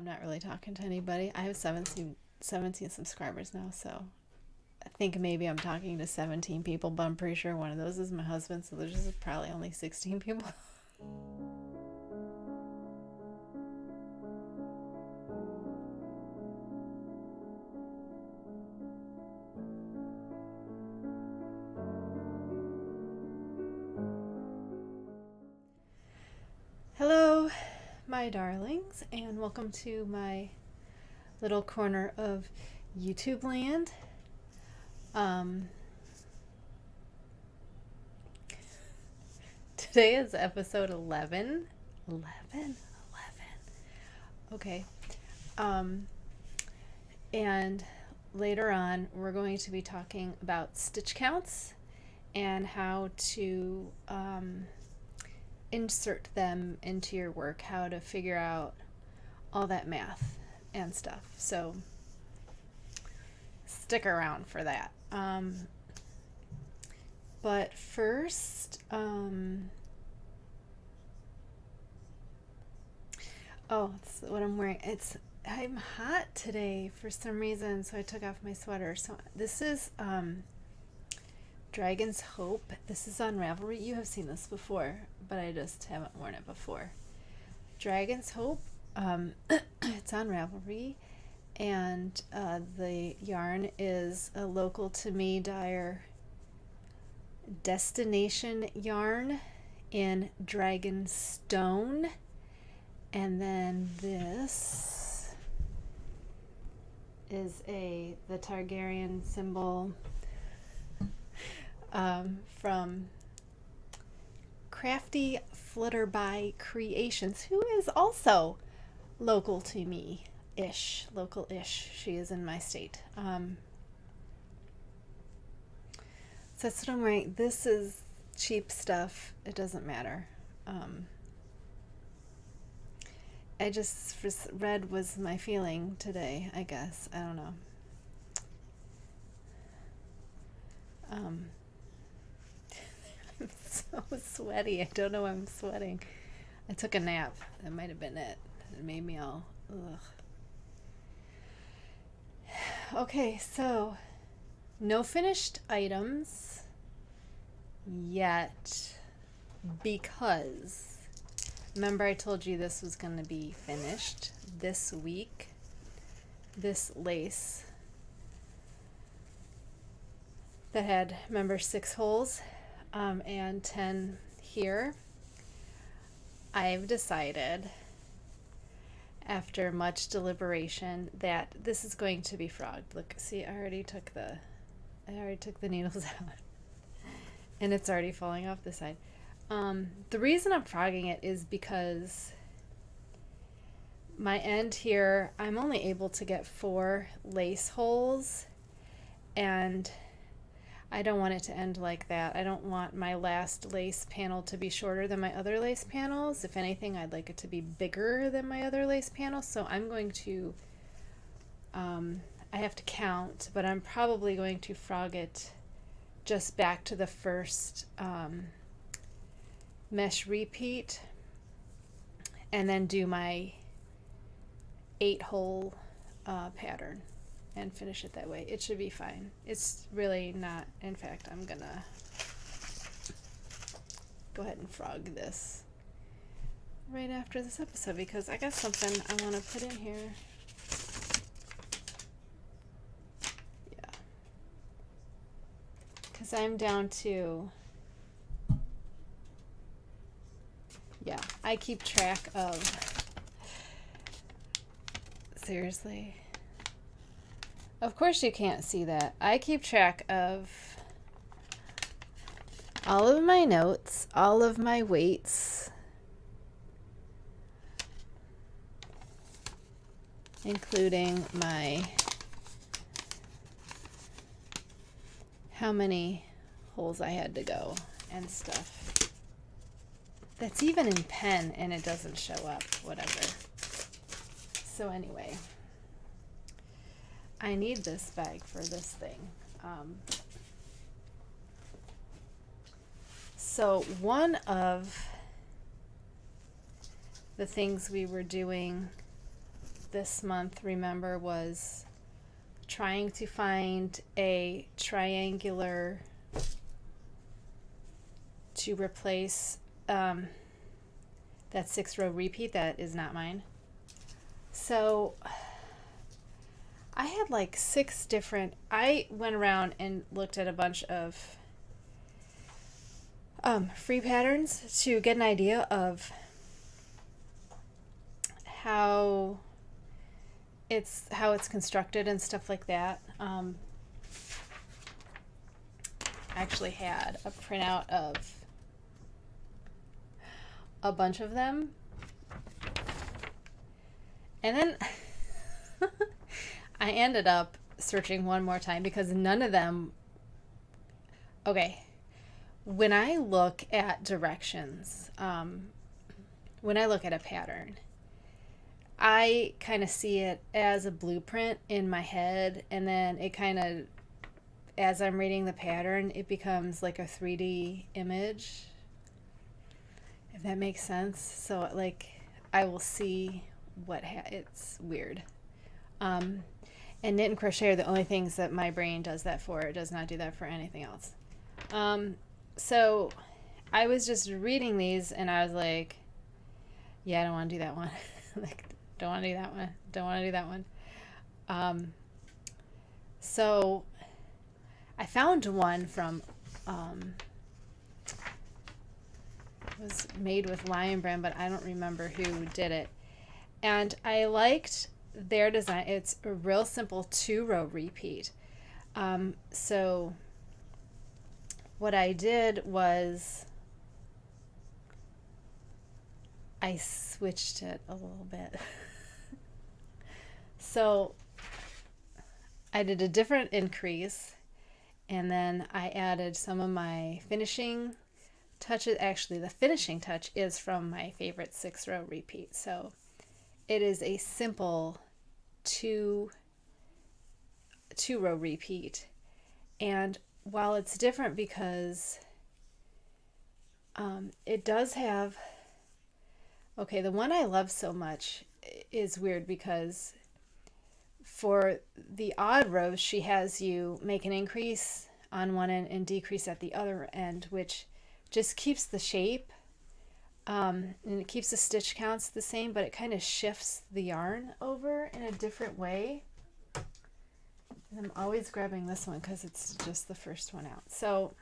I'm not really talking to anybody. I have 17 subscribers now, so I think maybe I'm talking to 17 people, but I'm pretty sure one of those is my husband, so there's just probably only 16 people. Hello, my darlings, and welcome to my little corner of YouTube land. Today is episode 11. 11. Okay. And later on, we're going to be talking about stitch counts and how to insert them into your work, how to figure out all that math and stuff. So stick around for that. But first, it's what I'm wearing. I'm hot today for some reason, so I took off my sweater. So this is Dragon's Hope. This is on Ravelry. You have seen this before, but I just haven't worn it before. Dragon's Hope. It's on Ravelry, and the yarn is a local to me dyer Destination yarn in Dragon Stone. And then this is the Targaryen symbol from Crafty Flutterby Creations, who is also local to me local-ish. She is in my state. So that's what I'm wearing. This is cheap stuff. It doesn't matter. Red was my feeling today, I guess. I don't know. I'm so sweaty. I don't know why I'm sweating. I took a nap. That might have been it. It made me all ugh. Okay, so no finished items yet, because remember I told you this was going to be finished this week. This lace that had, remember, 6 holes and 10 here. I've decided, after much deliberation, that this is going to be frogged. Look, see, I already took the needles out, and it's already falling off the side. The reason I'm frogging it is because my end here, I'm only able to get 4 lace holes, and I don't want it to end like that. I don't want my last lace panel to be shorter than my other lace panels. If anything, I'd like it to be bigger than my other lace panels. So I'm going to, I have to count, but I'm probably going to frog it just back to the first mesh repeat, and then do my 8-hole pattern and finish it that way. It should be fine. It's really not. In fact, I'm gonna go ahead and frog this right after this episode, because I got something I want to put in here. Yeah, because I'm down to, I keep track of, seriously, of course you can't see that. I keep track of all of my notes, all of my weights, including how many holes I had to go and stuff. That's even in pen, and it doesn't show up, whatever. So anyway, I need this bag for this thing. So one of the things we were doing this month, remember, was trying to find a triangular to replace that 6-row repeat that is not mine. So I had like 6 different, I went around and looked at a bunch of free patterns to get an idea of how it's constructed and stuff like that. I actually had a printout of a bunch of them, and then I ended up searching one more time because none of them, okay, when I look at directions, when I look at a pattern, I kind of see it as a blueprint in my head, and then it kind of, as I'm reading the pattern, it becomes like a 3D image, if that makes sense. So like I will see what it's weird. And knit and crochet are the only things that my brain does that for. It does not do that for anything else. So I was just reading these and I was like, yeah, I don't want to do that one. Like, don't want to do that one. Don't want to do that one. So I found one from, it was made with Lion Brand, but I don't remember who did it. And I liked their design. It's a real simple 2-row repeat. So what I did was I switched it a little bit. So I did a different increase, and then I added some of my finishing touches. Actually, the finishing touch is from my favorite 6-row repeat. So it is a simple 2-row repeat. And while it's different because it does have, okay, the one I love so much is weird because for the odd rows, she has you make an increase on one end and decrease at the other end, which just keeps the shape, and it keeps the stitch counts the same, but it kind of shifts the yarn over in a different way. And I'm always grabbing this one because it's just the first one out. So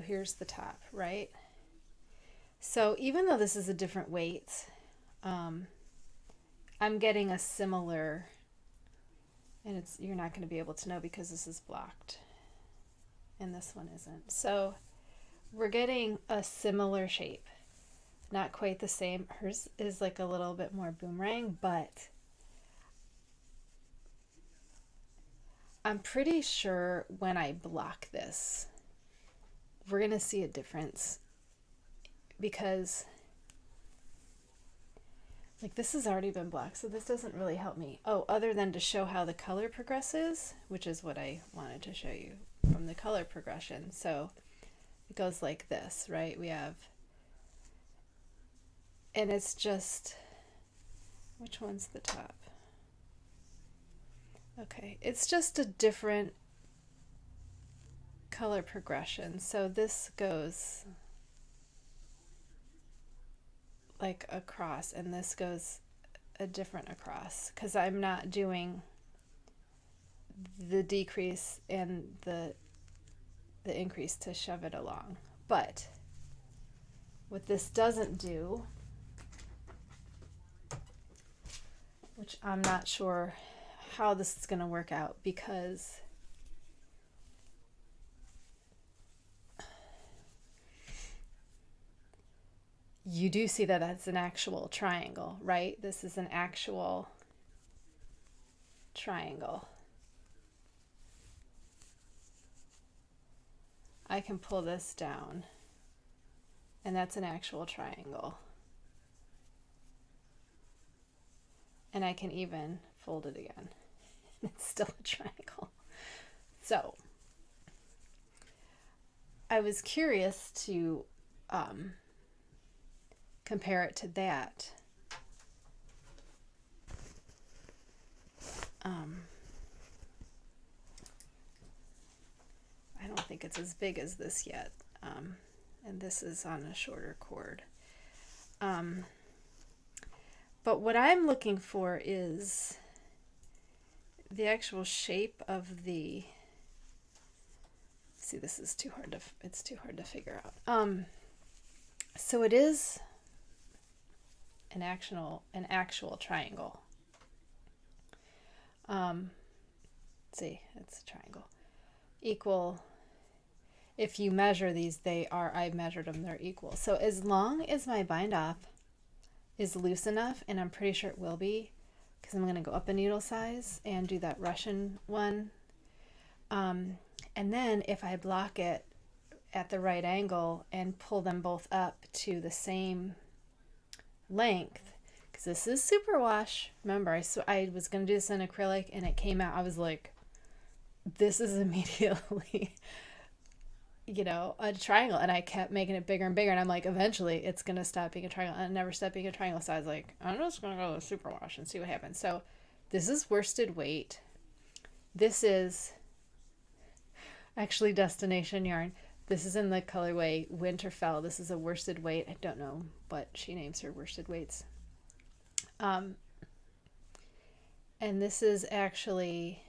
here's the top, right? So even though this is a different weight, I'm getting a similar, and you're not going to be able to know because this is blocked and this one isn't. So we're getting a similar shape, not quite the same. Hers is like a little bit more boomerang, but I'm pretty sure when I block this, we're going to see a difference, because like this has already been blocked, so this doesn't really help me. Oh, other than to show how the color progresses, which is what I wanted to show you from the color progression. So it goes like this, right? We have, and it's just, which one's the top? Okay, it's just a different color progression. So this goes like across, and this goes a different across, because I'm not doing the decrease and the increase to shove it along. But what this doesn't do, which I'm not sure how this is going to work out, because you do see that that's an actual triangle, right? This is an actual triangle. I can pull this down, and that's an actual triangle. And I can even fold it again. It's still a triangle. So I was curious to compare it to that. I don't think it's as big as this yet. And this is on a shorter cord. But what I'm looking for is the actual shape of the, see, this is too hard to, it's too hard to figure out. So it is an actual triangle. See, it's a triangle. Equal, if you measure these, they are, I measured them, they're equal. So as long as my bind off is loose enough, and I'm pretty sure it will be, because I'm going to go up a needle size and do that Russian one. And then if I block it at the right angle and pull them both up to the same length, because this is superwash. Remember, I was going to do this in acrylic and it came out, I was like, this is immediately, you know, a triangle. And I kept making it bigger and bigger. And I'm like, eventually it's going to stop being a triangle. And it never stopped being a triangle. So I was like, I'm just going to go with superwash and see what happens. So this is worsted weight. This is actually Destination Yarn. This is in the colorway Winterfell. This is a worsted weight. I don't know what she names her worsted weights. And this is actually,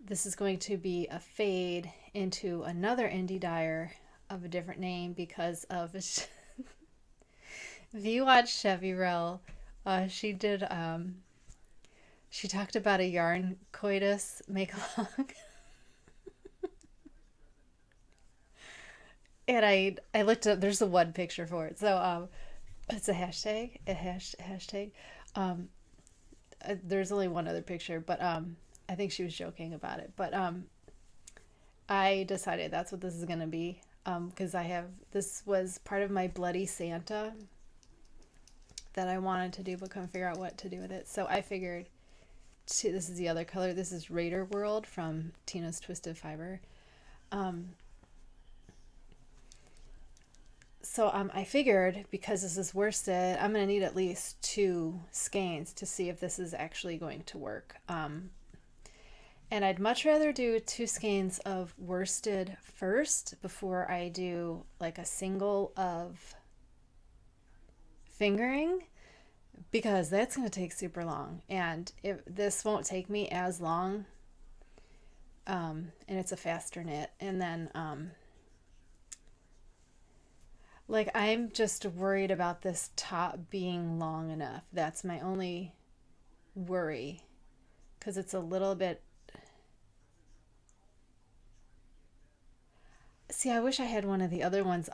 this is going to be a fade into another indie dyer of a different name because of, if you watch Chevy Rell, she did, she talked about a yarn coitus make-along. And I looked up, there's a one picture for it. So it's a hashtag, hashtag. There's only one other picture, but I think she was joking about it. But I decided that's what this is going to be, because this was part of my Bloody Santa that I wanted to do, but couldn't figure out what to do with it. So I figured, this is the other color. This is Raider World from Tina's Twisted Fiber. So I figured, because this is worsted, I'm going to need at least 2 skeins to see if this is actually going to work. And I'd much rather do 2 skeins of worsted first before I do like a single of fingering, because that's going to take super long. And this won't take me as long, and it's a faster knit. And then like, I'm just worried about this top being long enough. That's my only worry, because it's a little bit, see, I wish I had one of the other ones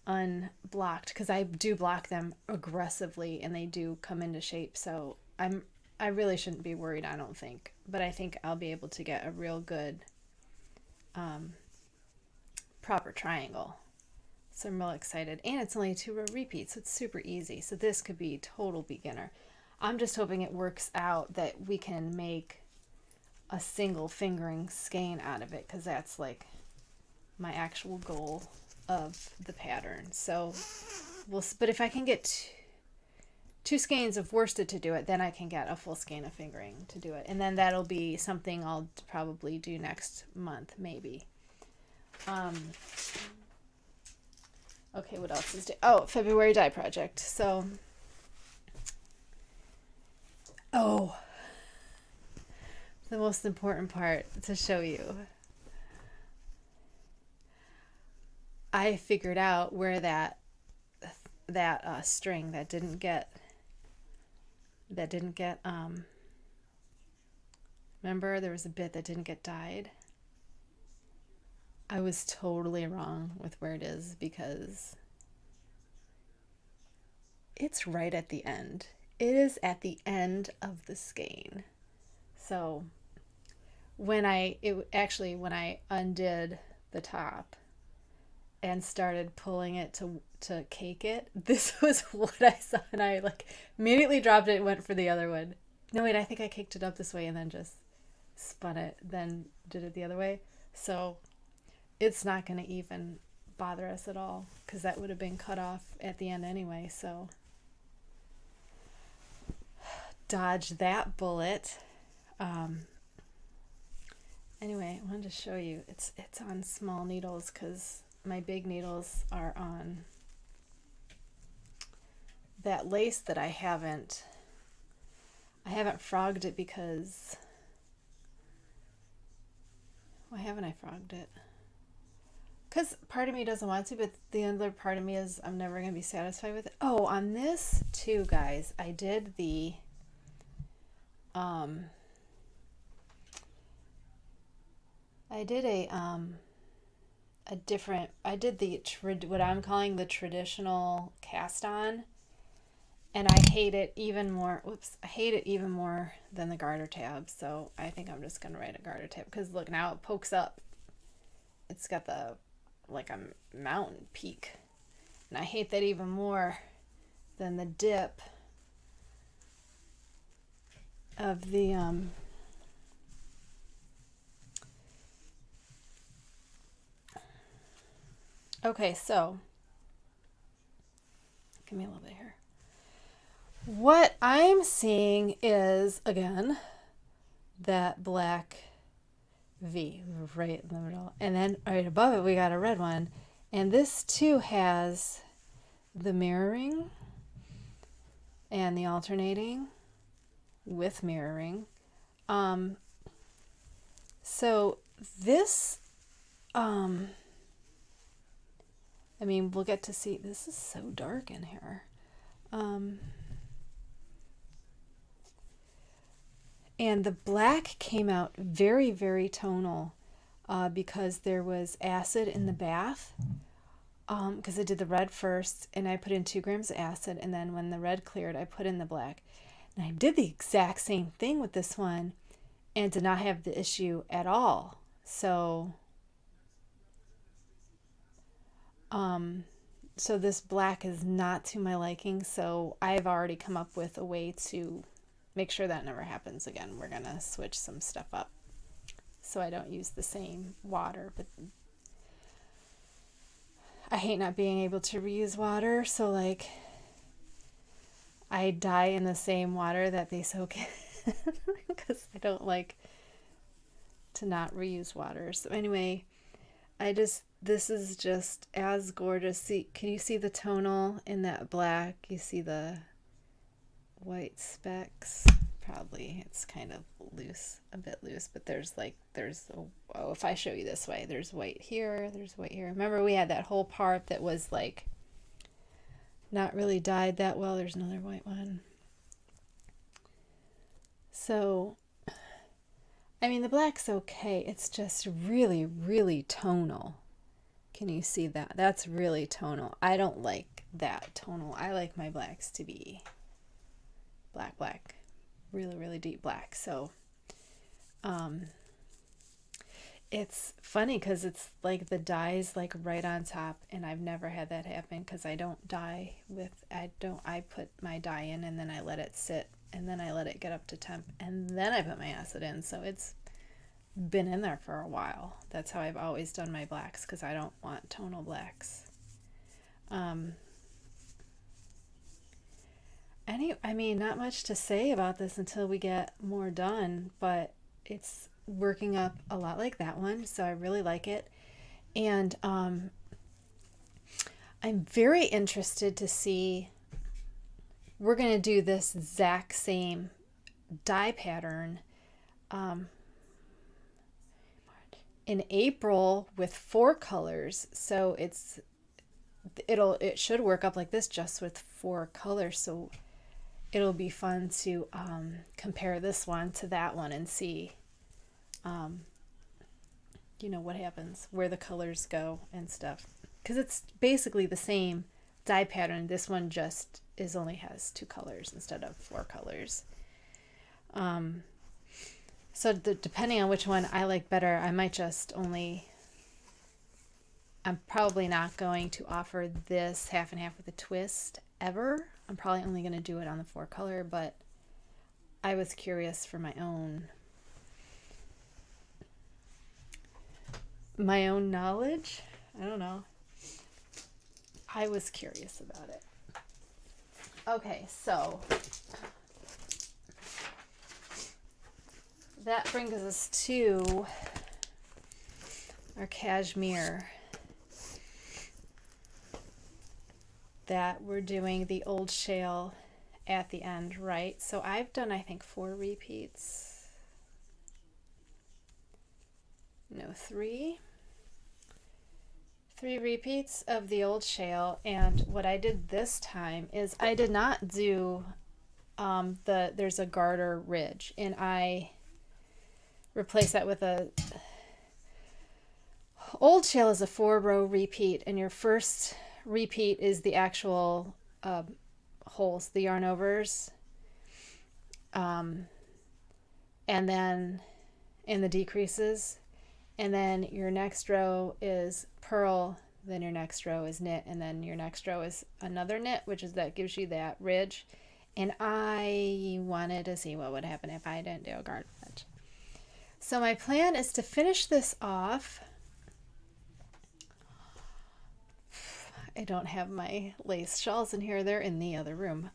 unblocked, because I do block them aggressively and they do come into shape. So I really shouldn't be worried, I don't think. But I think I'll be able to get a real good proper triangle. So I'm real excited. And it's only 2 row repeats, so it's super easy. So this could be total beginner. I'm just hoping it works out that we can make a single fingering skein out of it, because that's like my actual goal of the pattern. So but if I can get 2 skeins of worsted to do it, then I can get a full skein of fingering to do it. And then that'll be something I'll probably do next month, maybe. Okay, what else is February die project. So, the most important part to show you. I figured out where that string that didn't get remember there was a bit that didn't get dyed. I was totally wrong with where it is, because it's right at the end. It is at the end of the skein. So when I undid the top and started pulling it to cake it, this was what I saw, and I like immediately dropped it and went for the other one. No, wait, I think I caked it up this way and then just spun it, then did it the other way. So it's not going to even bother us at all because that would have been cut off at the end anyway. So dodge that bullet. Anyway, I wanted to show you. It's on small needles because my big needles are on that lace that I haven't frogged it because, why haven't I frogged it? Because part of me doesn't want to, but the other part of me is I'm never going to be satisfied with it. Oh, on this too, guys, I did the what I'm calling the traditional cast on, and I hate it even more. I hate it even more than the garter tab. So I think I'm just gonna write a garter tab because look, now it pokes up. It's got the like a mountain peak, and I hate that even more than the dip of the okay, so give me a little bit here. What I'm seeing is, again, that black V right in the middle, and then right above it we got a red one, and this too has the mirroring and the alternating with mirroring. So this I mean, we'll get to see, this is so dark in here. And the black came out very, very tonal because there was acid in the bath. Because I did the red first and I put in 2 grams of acid, and then when the red cleared, I put in the black. And I did the exact same thing with this one and did not have the issue at all. So so this black is not to my liking, so I've already come up with a way to make sure that never happens again. We're gonna switch some stuff up so I don't use the same water, but I hate not being able to reuse water, so like I dye in the same water that they soak in because I don't like to not reuse water. So anyway, this is just as gorgeous. See, can you see the tonal in that black? You see the white specks? Probably it's kind of loose, a bit loose, but oh, if I show you this way, there's white here, there's white here. Remember we had that whole part that was like not really dyed that well. There's another white one. So I mean, the black's okay. It's just really, really tonal. Can you see that? That's really tonal. I don't like that tonal. I like my blacks to be black, black, really, really deep black. So it's funny because it's like the dye's like right on top, and I've never had that happen because I don't dye with, I put my dye in and then I let it sit and then I let it get up to temp and then I put my acid in. So it's been in there for a while. That's how I've always done my blacks because I don't want tonal blacks. I mean, not much to say about this until we get more done, but it's working up a lot like that one, so I really like it. And I'm very interested to see, we're going to do this exact same dye pattern in April with 4 colors, so it should work up like this just with 4 colors. So it'll be fun to compare this one to that one and see you know what happens, where the colors go and stuff, because it's basically the same dye pattern. This one just only has 2 colors instead of 4 colors. So depending on which one I like better, I might just I'm probably not going to offer this half and half with a twist ever. I'm probably only going to do it on the 4 color, but I was curious for my own knowledge. I don't know. I was curious about it. Okay, so that brings us to our cashmere that we're doing the old shawl at the end, right? So I've done, I think, 4 repeats. No, 3. 3 repeats of the old shawl, and what I did this time is I did not do there's a garter ridge, and I replaced that with a old shawl is a 4-row repeat, and your first repeat is the actual holes, the yarn overs, and then in the decreases, and then your next row is purl, then your next row is knit, and then your next row is another knit, which is that gives you that ridge. And I wanted to see what would happen if I didn't do a garter ridge. So my plan is to finish this off. I don't have my lace shawls in here. They're in the other room.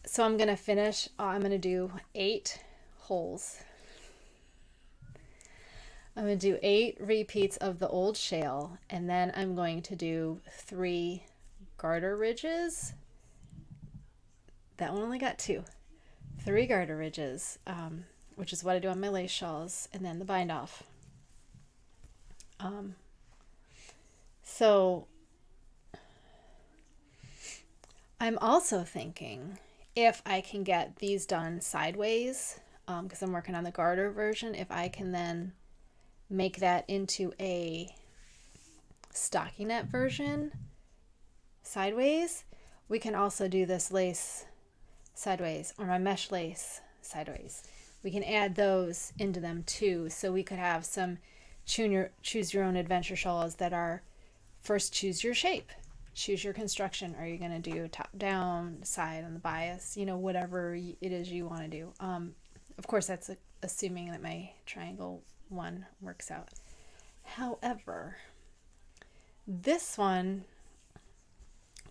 So I'm going to finish. I'm going to do 8 holes. I'm going to do 8 repeats of the old shawl, and then I'm going to do 3 garter ridges. That one only got 2. 3 garter ridges, which is what I do on my lace shawls, and then the bind off. So I'm also thinking if I can get these done sideways, because I'm working on the garter version, if I can then make that into a stockinette version sideways, we can also do this lace sideways, or my mesh lace sideways. We can add those into them too, so we could have some choose your own adventure shawls that are first choose your shape, choose your construction. Are you going to do top down, side on the bias, whatever it is you want to do. Of course, that's assuming that my triangle one works out. However, this one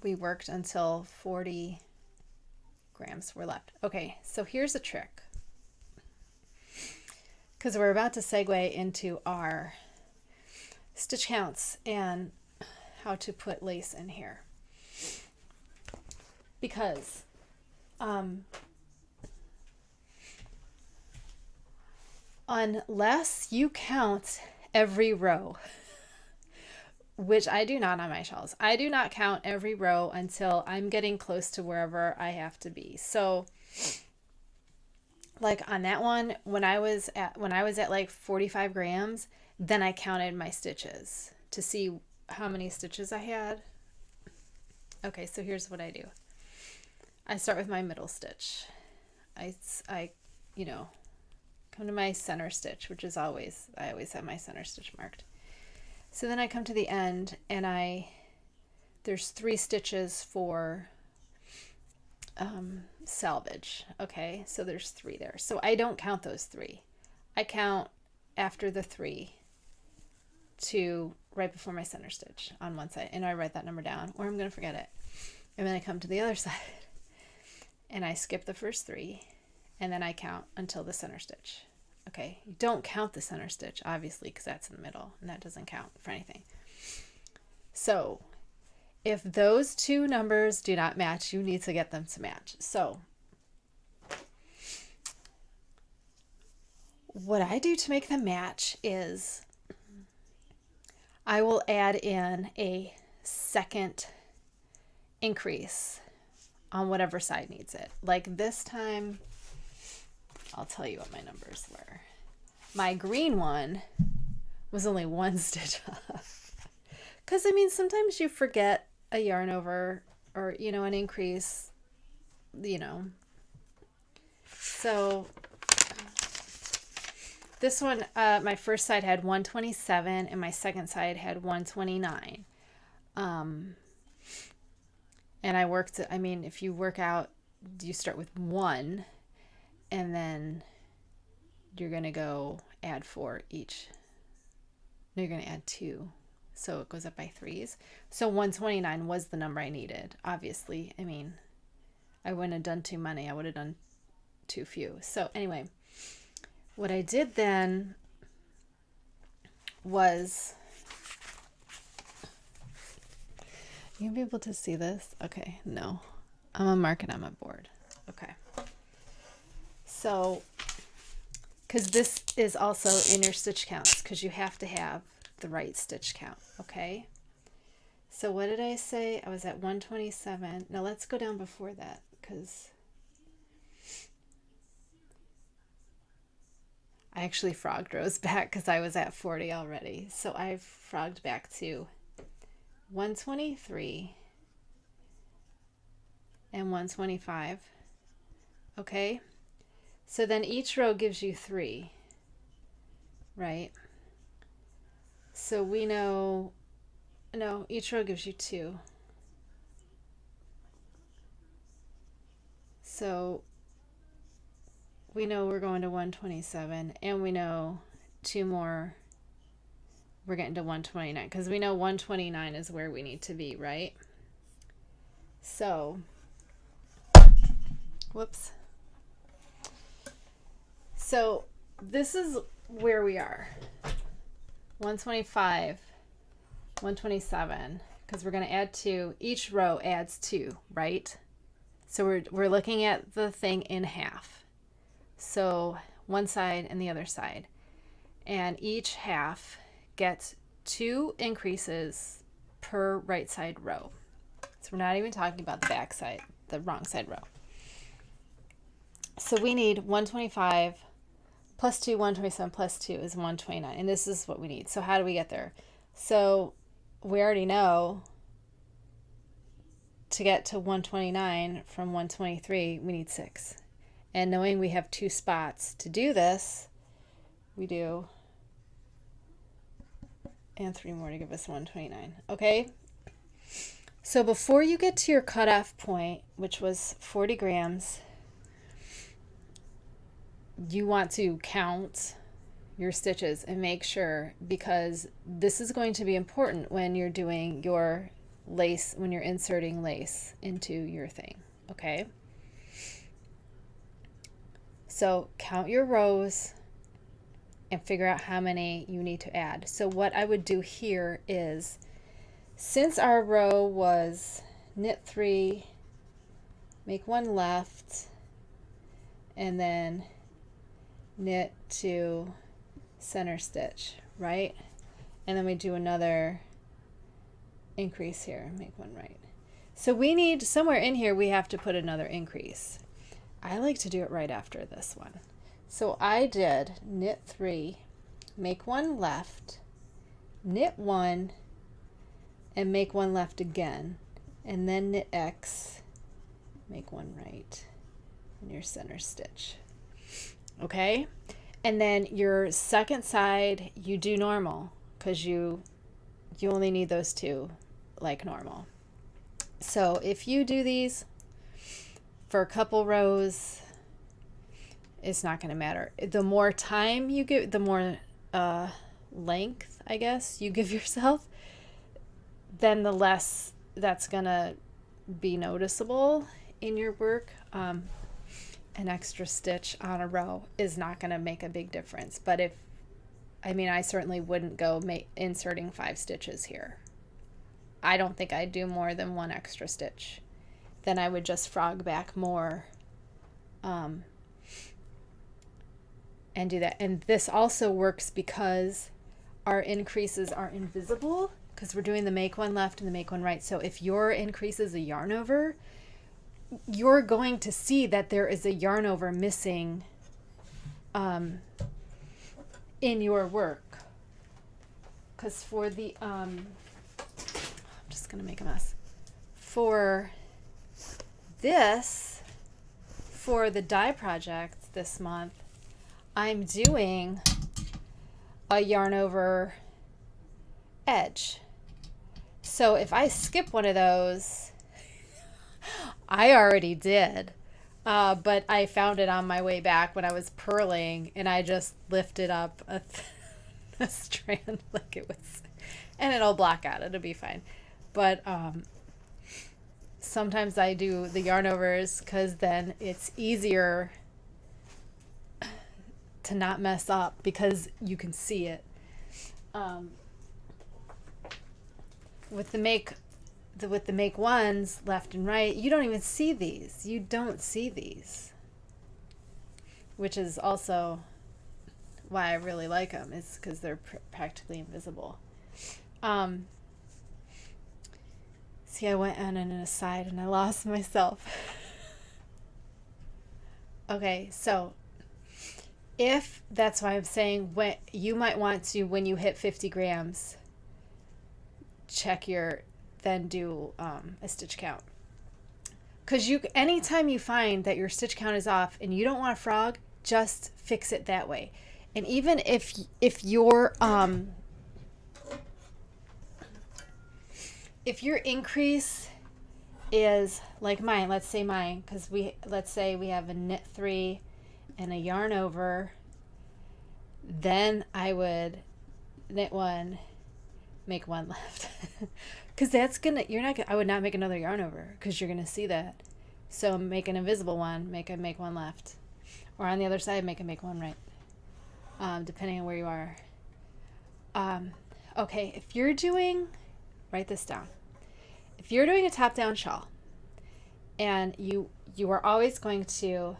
we worked until 40 grams were left. Okay, so here's a trick, because we're about to segue into our stitch counts and how to put lace in here. Because unless you count every row, which I do not on my shawls, I do not count every row until I'm getting close to wherever I have to be. So like on that one, when I was at like 45 grams, then I counted my stitches to see how many stitches I had. Okay, so here's what I do. I start with my middle stitch. I come to my center stitch, which is I always have my center stitch marked. So then I come to the end, and there's 3 stitches for salvage. Okay, so there's 3 there. So I don't count those 3. I count after the 3 to right before my center stitch on one side, and I write that number down, or I'm going to forget it. And then I come to the other side, and I skip the first 3, and then I count until the center stitch. Okay, you don't count the center stitch, obviously, because that's in the middle, and that doesn't count for anything. So if those 2 numbers do not match, you need to get them to match. So what I do to make them match is I will add in a second increase on whatever side needs it. Like this time, I'll tell you what my numbers were. My green one was only 1 stitch off. Because, sometimes you forget a yarn over or, an increase, So this one, my first side had 127 and my second side had 129. And I worked, if you work out, you start with 1 and then you're going to go add 4 each. No, you're going to add 2. So it goes up by threes. So 129 was the number I needed. Obviously, I mean, I wouldn't have done too many. I would have done too few. So anyway, what I did then was, you gonna be able to see this? Okay, no. I'm gonna mark it on my board. Okay. So, because this is also in your stitch counts, because you have to have the right stitch count, okay? So what did I say? I was at 127. Now let's go down before that, because I actually frogged rows back because I was at 40 already. So I frogged back to 123 and 125. Okay? So then each row gives you 3, right? So we know, no, each row gives you 2. So we know we're going to 127, and we know 2 more, we're getting to 129, because we know 129 is where we need to be, right? So, whoops. So this is where we are. 125, 127, because we're going to add 2. Each row adds 2, right? So we're looking at the thing in half. So one side and the other side. And each half gets 2 increases per right side row. So we're not even talking about the back side, the wrong side row. So we need 125 plus 2, 127 plus 2 is 129. And this is what we need. So how do we get there? So we already know to get to 129 from 123, we need 6. And knowing we have 2 spots to do this, we do, and 3 more to give us 129. Okay? So before you get to your cutoff point, which was 40 grams, you want to count your stitches and make sure, because this is going to be important when you're doing your lace, when you're inserting lace into your thing. Okay? So count your rows and figure out how many you need to add. So what I would do here is, since our row was knit 3, make 1 left, and then knit 2, center stitch, right? And then we do another increase here, make 1 right. So we need, somewhere in here, we have to put another increase. I like to do it right after this one. So I did knit 3, make 1 left, knit 1, and make 1 left again, and then knit X, make 1 right in your center stitch. Okay? And then your second side, you do normal, because you only need those 2 like normal. So if you do these for a couple rows, it's not going to matter. The more time you give, the more length, I guess, you give yourself, then the less that's going to be noticeable in your work. An extra stitch on a row is not going to make a big difference. But if, I mean, I certainly wouldn't go inserting 5 stitches here. I don't think I'd do more than 1 extra stitch. Then I would just frog back more and do that. And this also works because our increases are invisible, because we're doing the make 1 left and the make 1 right. So if your increase is a yarn over, you're going to see that there is a yarn over missing in your work. Because for the, I'm just going to make a mess. For this, for the dye project this month, I'm doing a yarn over edge. So if I skip one of those, I already did, but I found it on my way back when I was purling, and I just lifted up a strand like it was and it'll block out. It'll be fine. But sometimes I do the yarn overs because then it's easier to not mess up because you can see it. With the make ones left and right, you don't even see these. You don't see these, which is also why I really like them, is because they're practically invisible. See, I went on an aside and I lost myself. Okay, so if that's why I'm saying, when you might want to, when you hit 50 grams, check then do a stitch count. Because anytime you find that your stitch count is off and you don't want a frog, just fix it that way. And even if your increase is like mine, let's say we have a knit 3 and a yarn over, then I would knit 1, make 1 left. Because I would not make another yarn over because you're gonna see that. So make an invisible one, make 1 left, or on the other side make 1 right, depending on where you are. Okay, if you're doing, write this down. If you're doing a top-down shawl, and you are always going to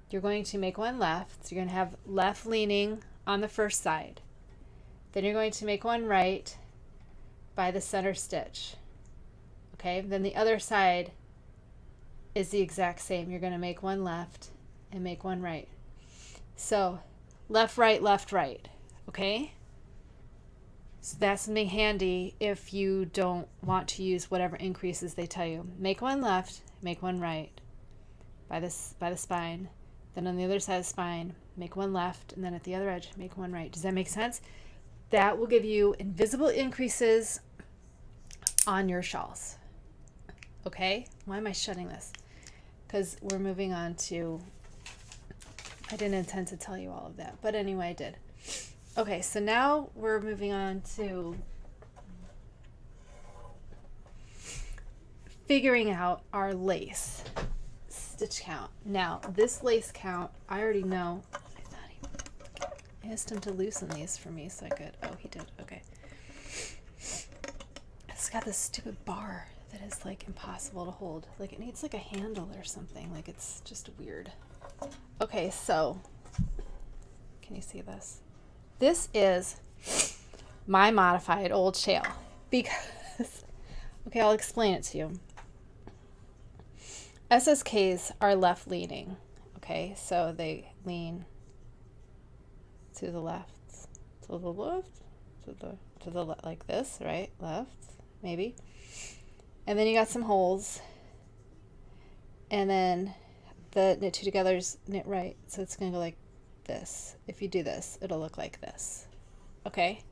you're going to make 1 left. So you're going to have left leaning on the first side. Then you're going to make 1 right by the center stitch. Okay, then the other side is the exact same. You're going to make 1 left and make 1 right. So left, right. Okay? So that's something handy if you don't want to use whatever increases they tell you. Make 1 left, make 1 right by the spine. Then on the other side of the spine, make 1 left, and then at the other edge, make 1 right. Does that make sense? That will give you invisible increases on your shawls. Okay? Why am I shutting this? Because we're moving on to, I didn't intend to tell you all of that, but anyway, I did. Okay, so now we're moving on to figuring out our lace stitch count. Now, this lace count, I already know. I asked him to loosen these for me so I could. Oh, he did. Okay. It's got this stupid bar that is like impossible to hold. Like it needs like a handle or something. Like it's just weird. Okay, so can you see this? This is my modified old shawl because, okay, I'll explain it to you. SSKs are left leaning, okay? So they lean to the left, to the left, to the left, like this, right? Left, maybe. And then you got some holes. And then the knit 2 together's knit right. So it's going to go like this. If you do this, it'll look like this. Okay?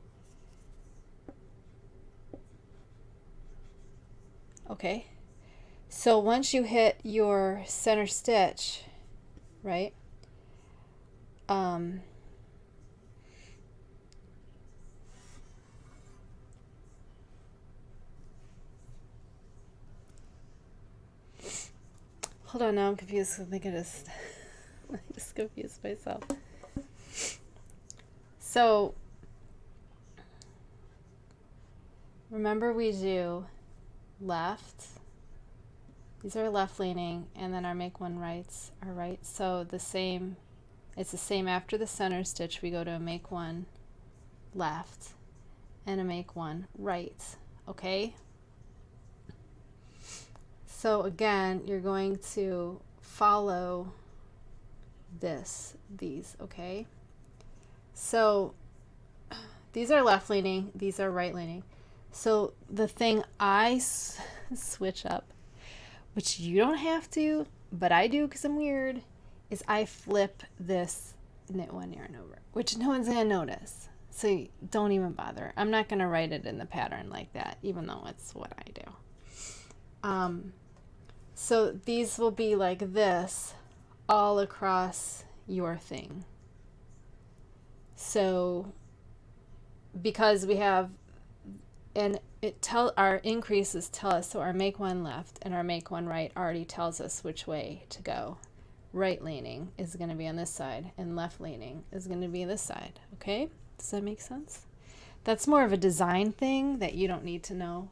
Okay. So once you hit your center stitch, right? Hold on, now I'm confused. I think I just confused myself. So remember we do left. These are left leaning, and then our make 1 rights are right. So it's the same after the center stitch. We go to a make 1 left and a make 1 right. Okay? So again, you're going to follow these, okay? So these are left leaning, these are right leaning. So the thing I switch up, which you don't have to, but I do because I'm weird, is I flip this knit 1 yarn over, which no one's gonna notice. So don't even bother. I'm not gonna write it in the pattern like that, even though it's what I do. So these will be like this all across your thing. So because we have, and our increases tell us, so our make one left and our make one right already tells us which way to go. Right leaning is going to be on this side and left leaning is going to be this side. Okay, does that make sense? That's more of a design thing that you don't need to know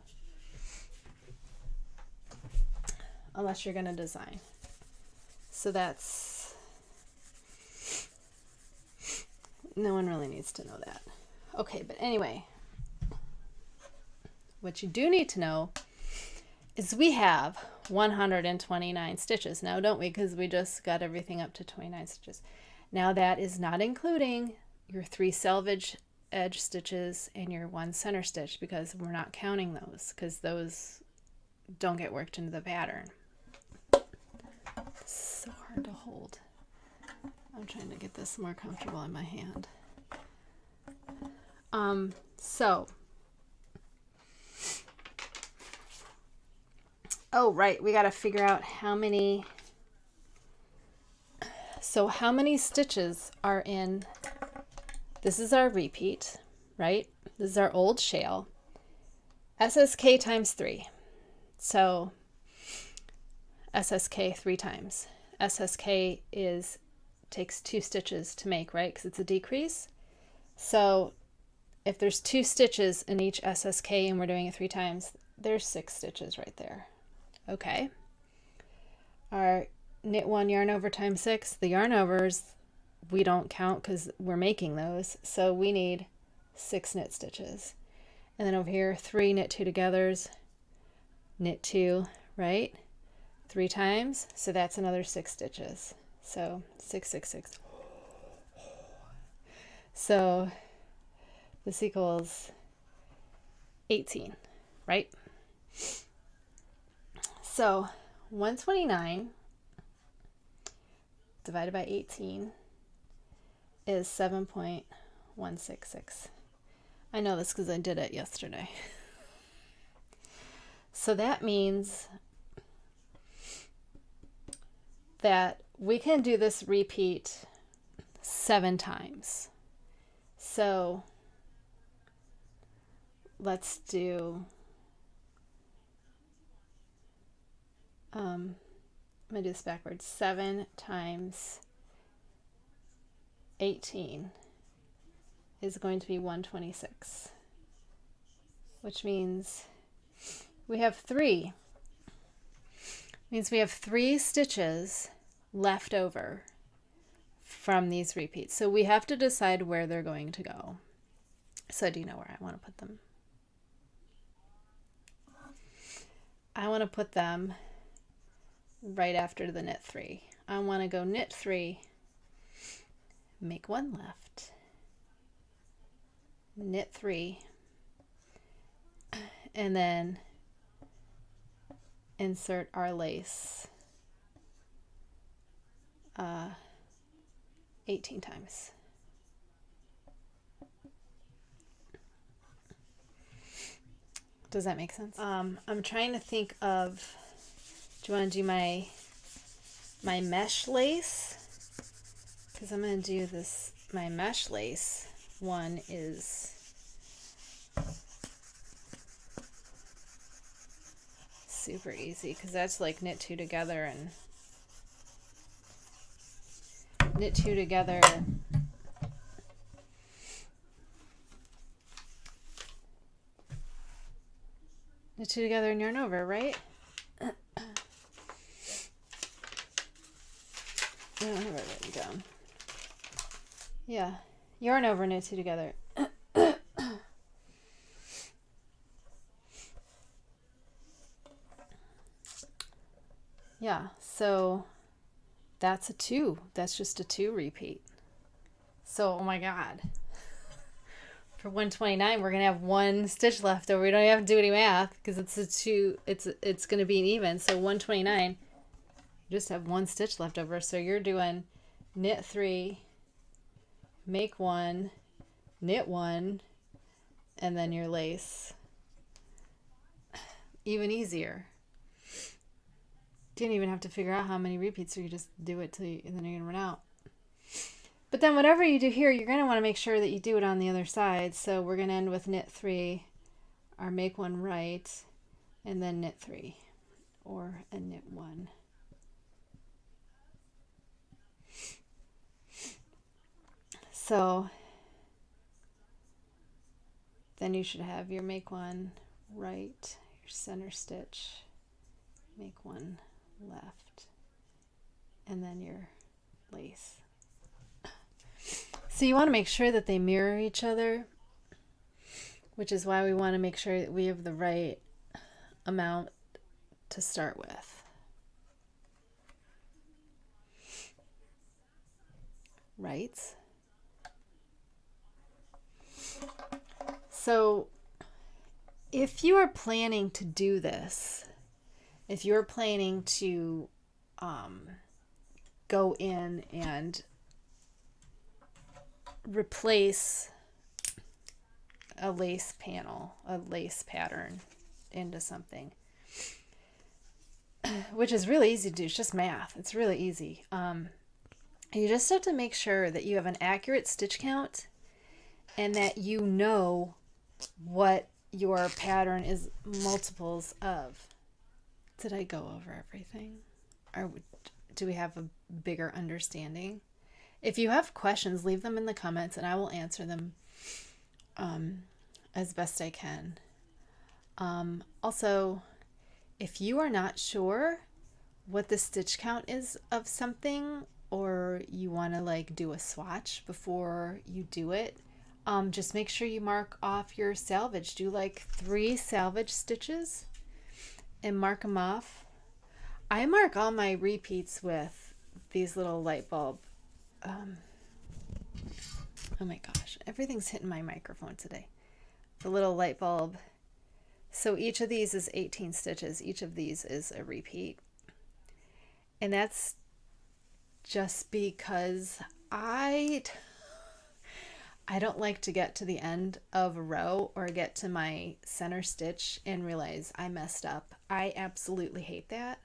unless you're going to design. So that's, no one really needs to know that. Okay, but anyway, what you do need to know is we have 129 stitches now, don't we? Because we just got everything up to 29 stitches. Now that is not including your 3 selvage edge stitches and your 1 center stitch, because we're not counting those because those don't get worked into the pattern. It's so hard to hold. I'm trying to get this more comfortable in my hand. Oh, right, we got to figure out how many stitches are in, this is our repeat, right? This is our old shawl. SSK times 3. So SSK 3 times. SSK takes 2 stitches to make, right? Because it's a decrease. So if there's 2 stitches in each SSK and we're doing it 3 times, there's 6 stitches right there. Okay. Our knit 1 yarn over times 6, the yarn overs we don't count because we're making those, so we need 6 knit stitches. And then over here, 3 knit 2 togethers, knit 2, right? 3 times, so that's another 6 stitches. So 6, 6, 6. So this equals 18, right? So 129 divided by 18 is 7.166. I know this because I did it yesterday. So that means that we can do this repeat 7 times. So let's do, I'm going to do this backwards. 7 times 18 is going to be 126, which means we have 3. Means we have 3 stitches left over from these repeats. So we have to decide where they're going to go. So do you know where I want to put them? I want to put them right after the knit 3. I want to go knit 3, make 1 left, knit 3, and then insert our lace 18 times. Does that make sense? I'm trying to think of, do you want to do my mesh lace? Because I'm going to do this, my mesh lace one is super easy because that's like knit 2 together and knit 2 together, knit 2 together and yarn over, right? I don't have it written down. Yeah, yarn over, knit 2 together. Yeah, so that's a 2. That's just a 2 repeat. So, oh my God. For 129, we're going to have 1 stitch left over. We don't have to do any math because it's a 2. It's going to be an even. So 129, you just have 1 stitch left over. So you're doing knit 3, make 1, knit 1, and then your lace. Even easier. Didn't even have to figure out how many repeats, so you just do it till and then you're gonna run out. But then whatever you do here, you're going to want to make sure that you do it on the other side. So we're going to end with knit 3, or make 1 right, and then knit 3, or a knit 1. So then you should have your make 1 right, your center stitch, make 1 left, and then your lace. So you want to make sure that they mirror each other, which is why we want to make sure that we have the right amount to start with. Right? So if you are planning to do this, if you're planning to go in and replace a lace panel, a lace pattern into something, which is really easy to do. It's just math. It's really easy. You just have to make sure that you have an accurate stitch count and that you know what your pattern is multiples of. Did I go over everything? Or do we have a bigger understanding? If you have questions, leave them in the comments and I will answer them as best I can. Also, if you are not sure what the stitch count is of something, or you want to like do a swatch before you do it, just make sure you mark off your salvage. Do like 3 salvage stitches and mark them off. I mark all my repeats with these little light bulb. Oh my gosh, everything's hitting my microphone today. The little light bulb. So each of these is 18 stitches. Each of these is a repeat. And that's just because I don't like to get to the end of a row or get to my center stitch and realize I messed up. I absolutely hate that.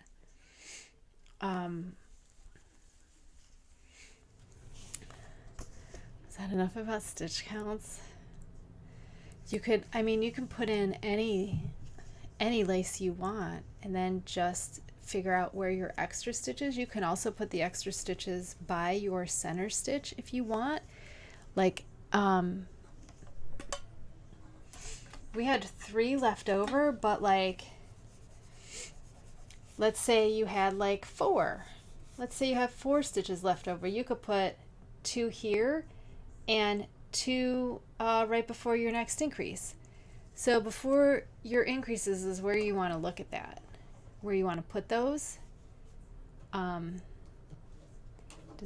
Is that enough about stitch counts? You could put in any lace you want and then just figure out where your extra stitches. You can also put the extra stitches by your center stitch if you want. Like, we had 3 left over, but like, let's say you had like 4. Let's say you have 4 stitches left over. You could put 2 here and 2 right before your next increase. So before your increases is where you want to look at that, where you want to put those. Does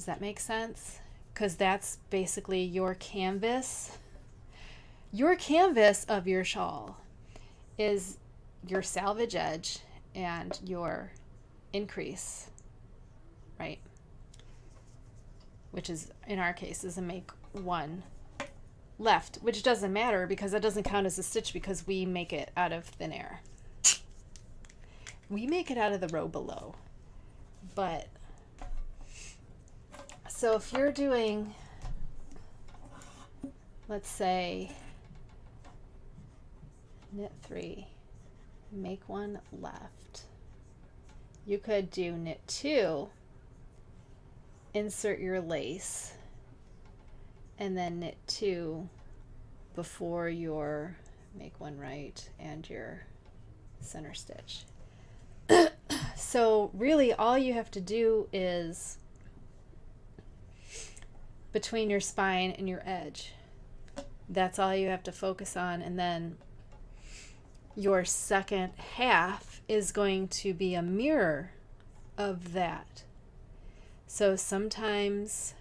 that make sense? Because that's basically your canvas. Your canvas of your shawl is your salvage edge and your increase, right? Which is, in our case, is a make 1 left, which doesn't matter because that doesn't count as a stitch because we make it out of thin air. We make it out of the row below. But so if you're doing, let's say, knit 3, make 1 left, you could do knit 2, insert your lace, and then knit 2 before your make 1 right and your center stitch. So really all you have to do is between your spine and your edge. That's all you have to focus on, and then your second half is going to be a mirror of that. So sometimes,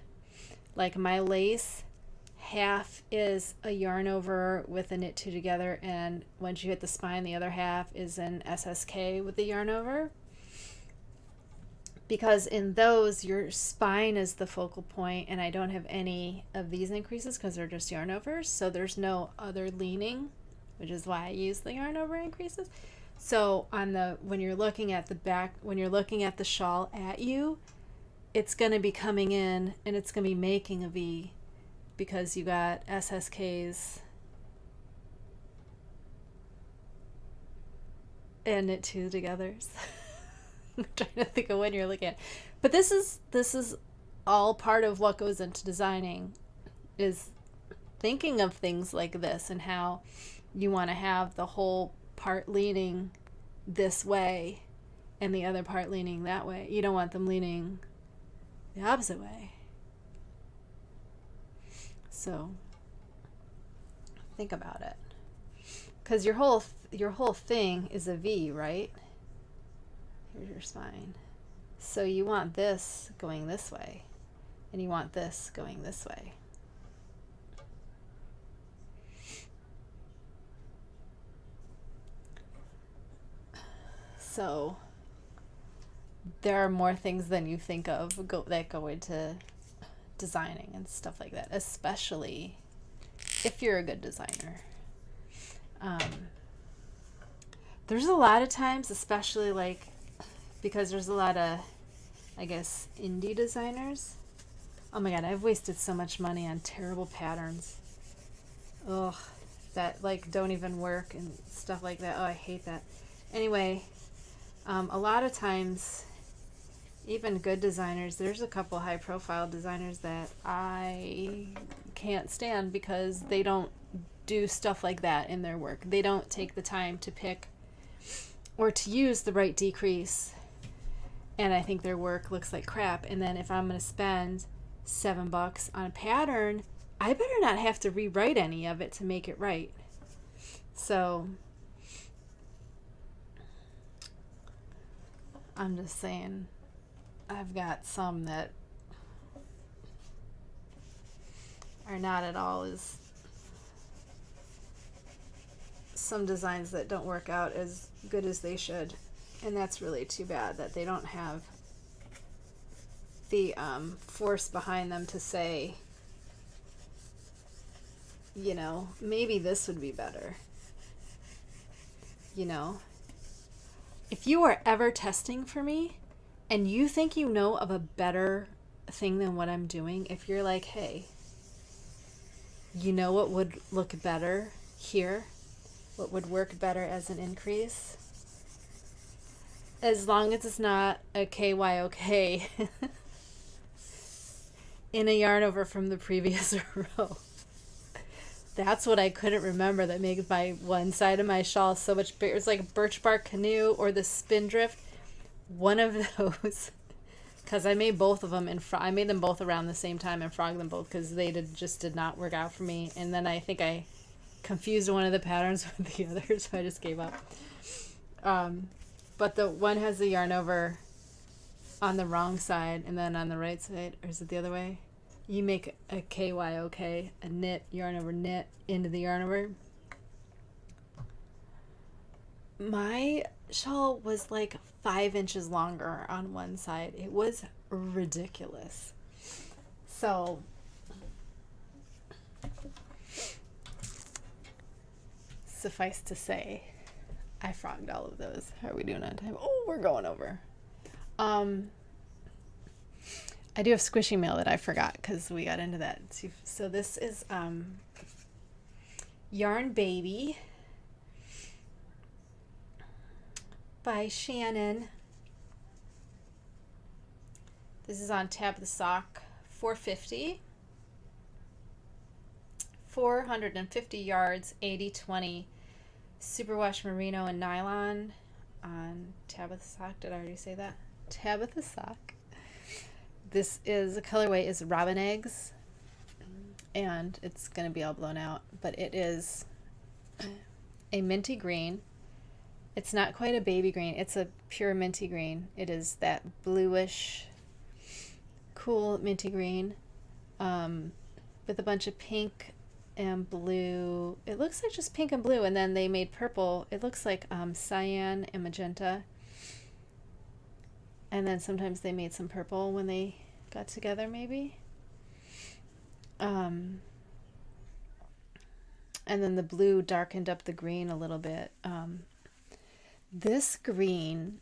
like my lace, half is a yarn over with a knit 2 together, and once you hit the spine, the other half is an SSK with the yarn over. Because in those, your spine is the focal point, and I don't have any of these increases because they're just yarn overs, so there's no other leaning, which is why I use the yarn over increases. So on the, when you're looking at the back, when you're looking at the shawl at you, it's going to be coming in and it's going to be making a V because you got SSKs and knit two togethers. I'm trying to think of when you're looking at. But this is all part of what goes into designing, is thinking of things like this and how you want to have the whole part leaning this way and the other part leaning that way. You don't want them leaning the opposite way. So think about it, because your whole thing is a V, right? Here's your spine. So you want this going this way, and you want this going this way. So there are more things than you think of that go into designing and stuff like that, especially if you're a good designer. There's a lot of times, especially like because there's a lot of, I guess, indie designers. Oh my god, I've wasted so much money on terrible patterns. Ugh, that like don't even work and stuff like that. Oh, I hate that. Anyway, a lot of times, even good designers, there's a couple high profile designers that I can't stand because they don't do stuff like that in their work. They don't take the time to pick or to use the right decrease, and I think their work looks like crap. And then if I'm going to spend $7 on a pattern, I better not have to rewrite any of it to make it right. So I'm just saying, I've got some that are not at all as, some designs that don't work out as good as they should, and that's really too bad that they don't have the force behind them to say, you know, maybe this would be better. You know, if you are ever testing for me and you think you know of a better thing than what I'm doing, if you're like, hey, you know what would look better here, what would work better as an increase, as long as it's not a KYOK in a yarn over from the previous row. That's what I couldn't remember that makes my one side of my shawl so much bigger. It's like Birch Bark Canoe or the Spindrift. One of those, because I made both of them and I made them both around the same time and frogged them both because they just did not work out for me. And then I think I confused one of the patterns with the other, so I just gave up. But the one has the yarn over on the wrong side and then on the right side, or is it the other way? You make a KYOK, a knit, yarn over knit, into the yarn over. My shawl was like 5 inches longer on one side. It was ridiculous. So suffice to say, I frogged all of those. How are we doing on time? Oh, we're going over. I do have squishy mail that I forgot because we got into that. So this is Yarn Baby by Shannon. This is on Tab of the Sock 450. 450 yards, 80/20 superwash merino and nylon on Tabitha Sock. Did I already say that? Tabitha Sock. This is, the colorway is Robin Eggs, and it's going to be all blown out, but it is a minty green. It's not quite a baby green. It's a pure minty green. It is that bluish, cool minty green with a bunch of pink and blue. It looks like just pink and blue, and then they made purple. It looks like cyan and magenta. And then sometimes they made some purple when they got together, maybe. And then the blue darkened up the green a little bit. This green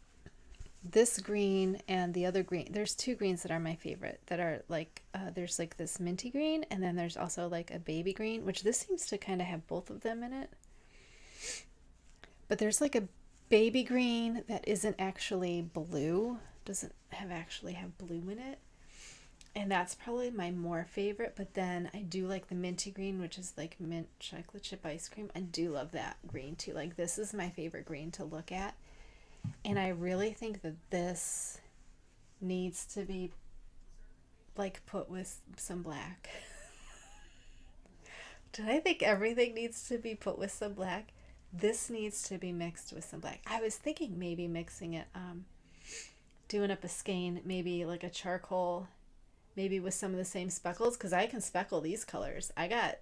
this green and the other green. There's two greens that are my favorite that are like, there's like this minty green, and then there's also like a baby green, which this seems to kind of have both of them in it. But there's like a baby green that isn't actually blue, doesn't actually have blue in it. And that's probably my more favorite. But then I do like the minty green, which is like mint chocolate chip ice cream. I do love that green too. Like, this is my favorite green to look at. And I really think that this needs to be like put with some black. Did I think everything needs to be put with some black? This needs to be mixed with some black. I was thinking maybe mixing it, doing up a skein, maybe like a charcoal, maybe with some of the same speckles, because I can speckle these colors. I got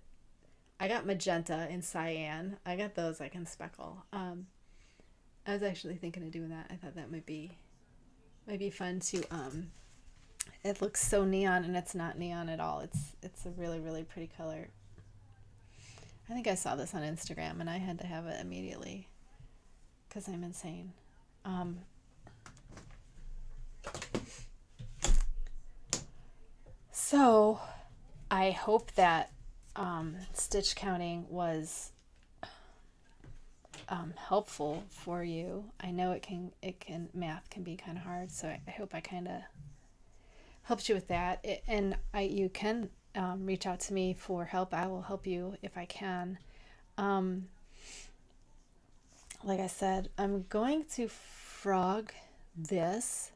magenta and cyan. I got those I can speckle. I was actually thinking of doing that. I thought that might be fun to, it looks so neon, and it's not neon at all. It's a really, really pretty color. I think I saw this on Instagram and I had to have it immediately because I'm insane. So I hope that stitch counting was helpful for you. I know math can be kind of hard, so I hope I kind of helped you with that. You can reach out to me for help. I will help you if I can. Like I said, I'm going to frog this,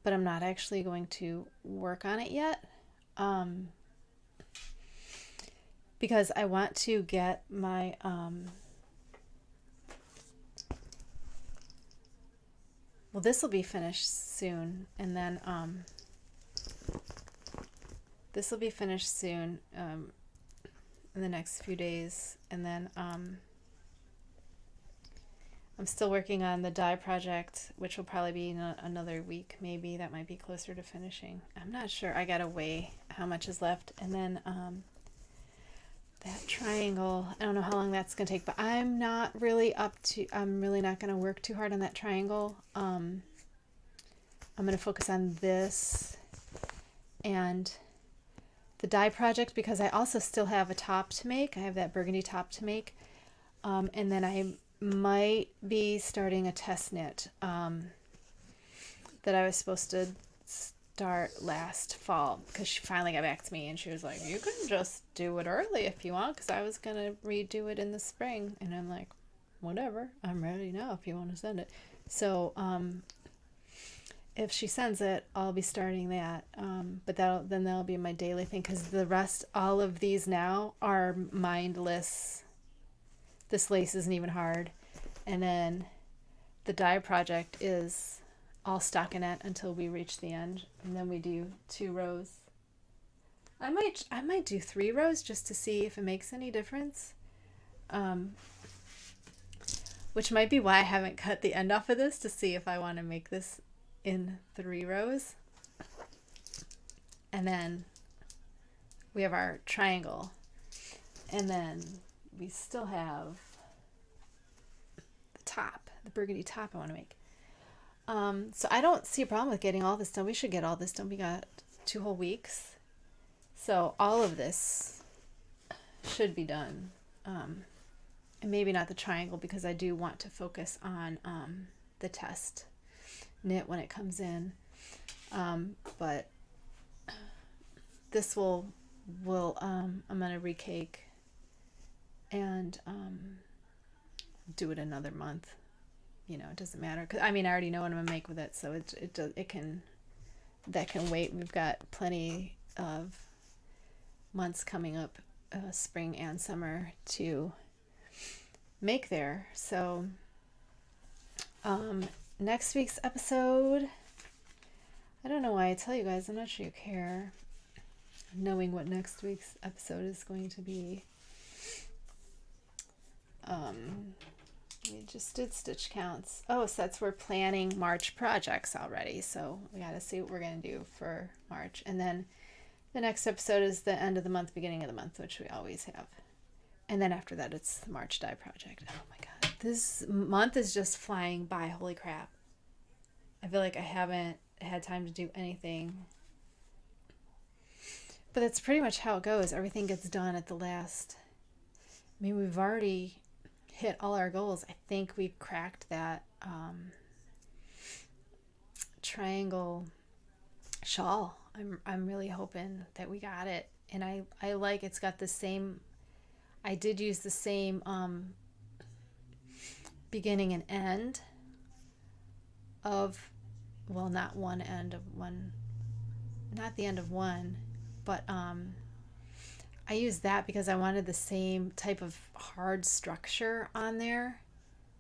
but I'm not actually going to work on it yet. Because I want to get my well, this will be finished soon, and then this will be finished soon in the next few days, and then I'm still working on the dye project, which will probably be another week, maybe. That might be closer to finishing. I'm not sure. I gotta weigh how much is left, and then that triangle, I don't know how long that's gonna take, but I'm really not gonna work too hard on that triangle. I'm gonna focus on this and the dye project, because I also still have a top to make. I have that burgundy top to make, and then I might be starting a test knit that I was supposed to start last fall, because she finally got back to me and she was like, you can just do it early if you want, because I was going to redo it in the spring. And I'm like, whatever, I'm ready now if you want to send it. So if she sends it, I'll be starting that, but that'll be my daily thing, because the rest, all of these now are mindless. This lace isn't even hard, and then the dye project is all stockinette until we reach the end, and then we do 2 rows. I might do 3 rows just to see if it makes any difference, which might be why I haven't cut the end off of this, to see if I want to make this in 3 rows. And then we have our triangle, and then we still have the top, the burgundy top I want to make. So I don't see a problem with getting all this done. We should get all this done. We got 2 whole weeks. So all of this should be done. And maybe not the triangle, because I do want to focus on the test knit when it comes in. But this will I'm going to recake and do it another month. You know, it doesn't matter, 'cause I already know what I'm gonna make with it, so that can wait. We've got plenty of months coming up, spring and summer, to make there. So next week's episode, I don't know why I tell you guys, I'm not sure you care knowing what next week's episode is going to be. We just did stitch counts. Oh, so we're planning March projects already, so we got to see what we're going to do for March. And then the next episode is the end of the month, beginning of the month, which we always have. And then after that, it's the March dye project. Oh my god, this month is just flying by. Holy crap. I feel like I haven't had time to do anything. But that's pretty much how it goes. Everything gets done at the last. I mean, we've already hit all our goals. I think we've cracked that triangle shawl. I'm really hoping that we got it. And I like it's got the same, I did use the same beginning and end of, well, not one end of one, not the end of one, but I used that because I wanted the same type of hard structure on there,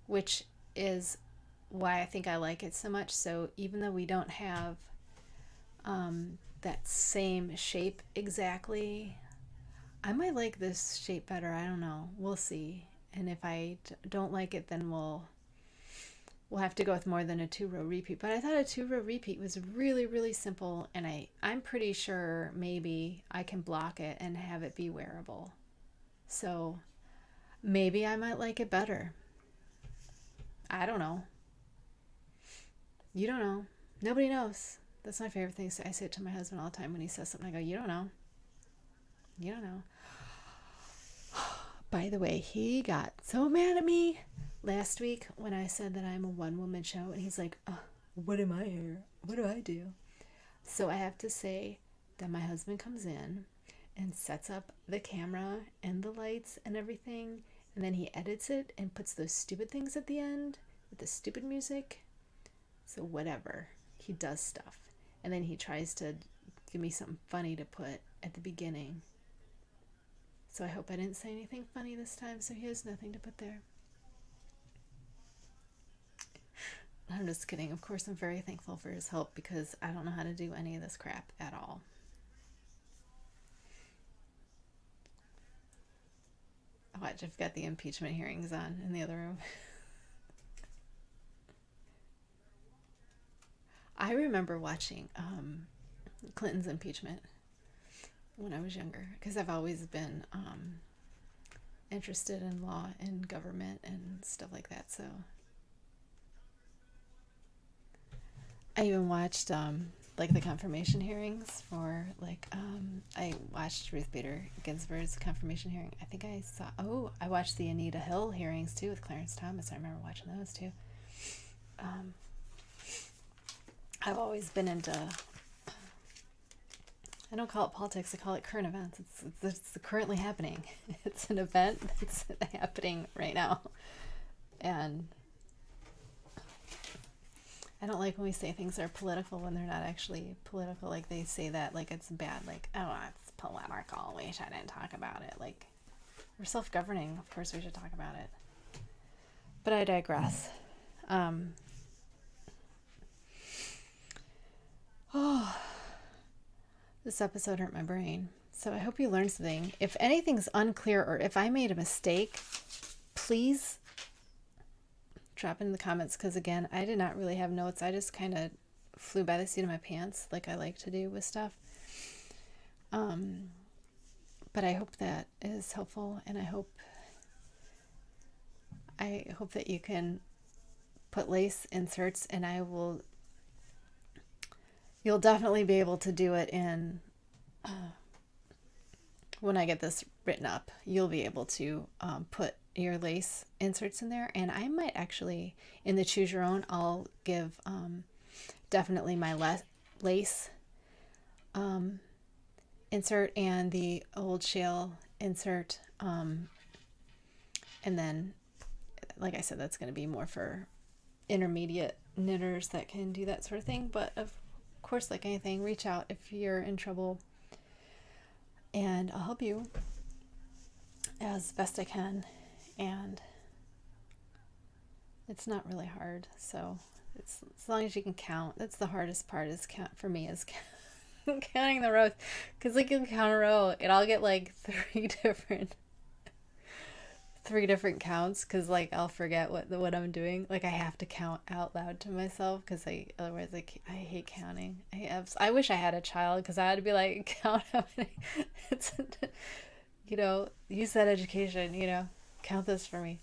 which is why I think I like it so much. So even though we don't have that same shape exactly, I might like this shape better. I don't know. We'll see. And if I don't like it, then we'll have to go with more than a 2-row repeat. But I thought a 2-row repeat was really, really simple, and I'm pretty sure maybe I can block it and have it be wearable. So maybe I might like it better. I don't know. You don't know. Nobody knows. That's my favorite thing. I say it to my husband all the time when he says something. I go, you don't know. You don't know. By the way, he got so mad at me last week when I said that I'm a one-woman show, and he's like, what am I here? What do I do? So I have to say that my husband comes in and sets up the camera and the lights and everything, and then he edits it and puts those stupid things at the end with the stupid music. So whatever. He does stuff. And then he tries to give me something funny to put at the beginning. So I hope I didn't say anything funny this time, so he has nothing to put there. I'm just kidding. Of course, I'm very thankful for his help because I don't know how to do any of this crap at all. Watch, I've got the impeachment hearings on in the other room. I remember watching Clinton's impeachment when I was younger because I've always been interested in law and government and stuff like that. So I even watched like the confirmation hearings for I watched Ruth Bader Ginsburg's confirmation hearing. I think I watched the Anita Hill hearings too with Clarence Thomas. I remember watching those too. I've always been into, I don't call it politics, I call it current events. It's currently happening. It's an event that's happening right now. And I don't like when we say things are political when they're not actually political. Like they say that like it's bad. Like, oh, it's political. We shouldn't talk about it. Like, we're self-governing. Of course we should talk about it. But I digress. This episode hurt my brain. So I hope you learned something. If anything's unclear or if I made a mistake, please drop it in the comments because, again, I did not really have notes. I just kind of flew by the seat of my pants like I like to do with stuff. But I hope that is helpful, and I hope that you can put lace inserts, and you'll definitely be able to do it in, when I get this written up, you'll be able to put your lace inserts in there. And I might actually, in the Choose Your Own, I'll give definitely my lace insert and the old Shawl insert. And then, like I said, that's going to be more for intermediate knitters that can do that sort of thing. But of course, like anything, reach out if you're in trouble, and I'll help you as best I can. And it's not really hard, so it's as long as you can count. That's the hardest part, is count for me, is counting the rows, because like you count a row and I'll get like three different counts, because like I'll forget what I'm doing. Like I have to count out loud to myself because otherwise I hate counting. I wish I had a child, because I had to be like, count how many. It's, use that education. Count this for me.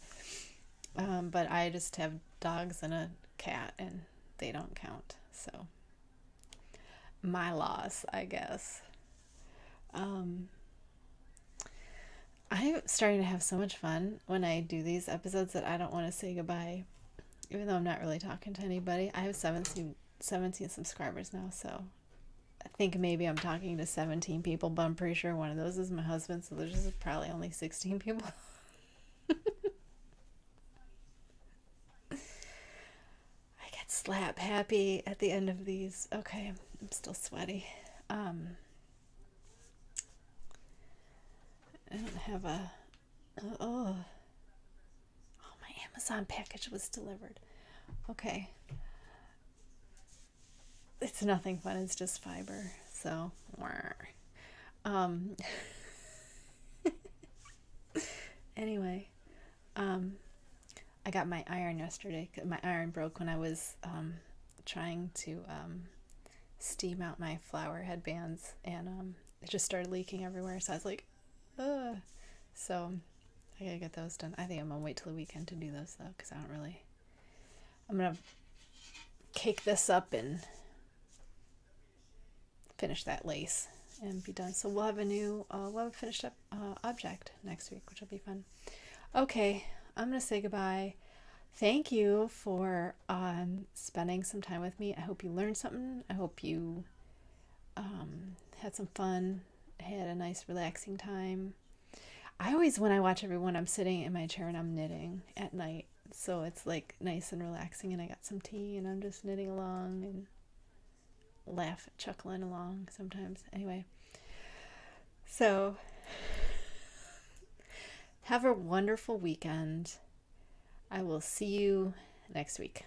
But I just have dogs and a cat, and they don't count. So my loss, I guess. I'm starting to have so much fun when I do these episodes that I don't want to say goodbye, even though I'm not really talking to anybody. I have 17 subscribers now, so I think maybe I'm talking to 17 people, but I'm pretty sure one of those is my husband, so there's just probably only 16 people. I get slap happy at the end of these. Okay, I'm still sweaty. I don't have a... Oh, my Amazon package was delivered. Okay. It's nothing fun. It's just fiber. So, anyway, I got my iron yesterday. My iron broke when I was trying to steam out my flower headbands, and it just started leaking everywhere. So I was like, ugh. So I gotta get those done. I think I'm gonna wait till the weekend to do those though, because I'm gonna cake this up and finish that lace and be done. So we'll have a finished up object next week, which will be fun. Okay, I'm gonna say goodbye. Thank you for spending some time with me. I hope you learned something. I hope you had some fun, had a nice relaxing time. When I watch everyone, I'm sitting in my chair and I'm knitting at night. So it's like nice and relaxing, and I got some tea and I'm just knitting along and chuckling along sometimes. Anyway, so have a wonderful weekend. I will see you next week.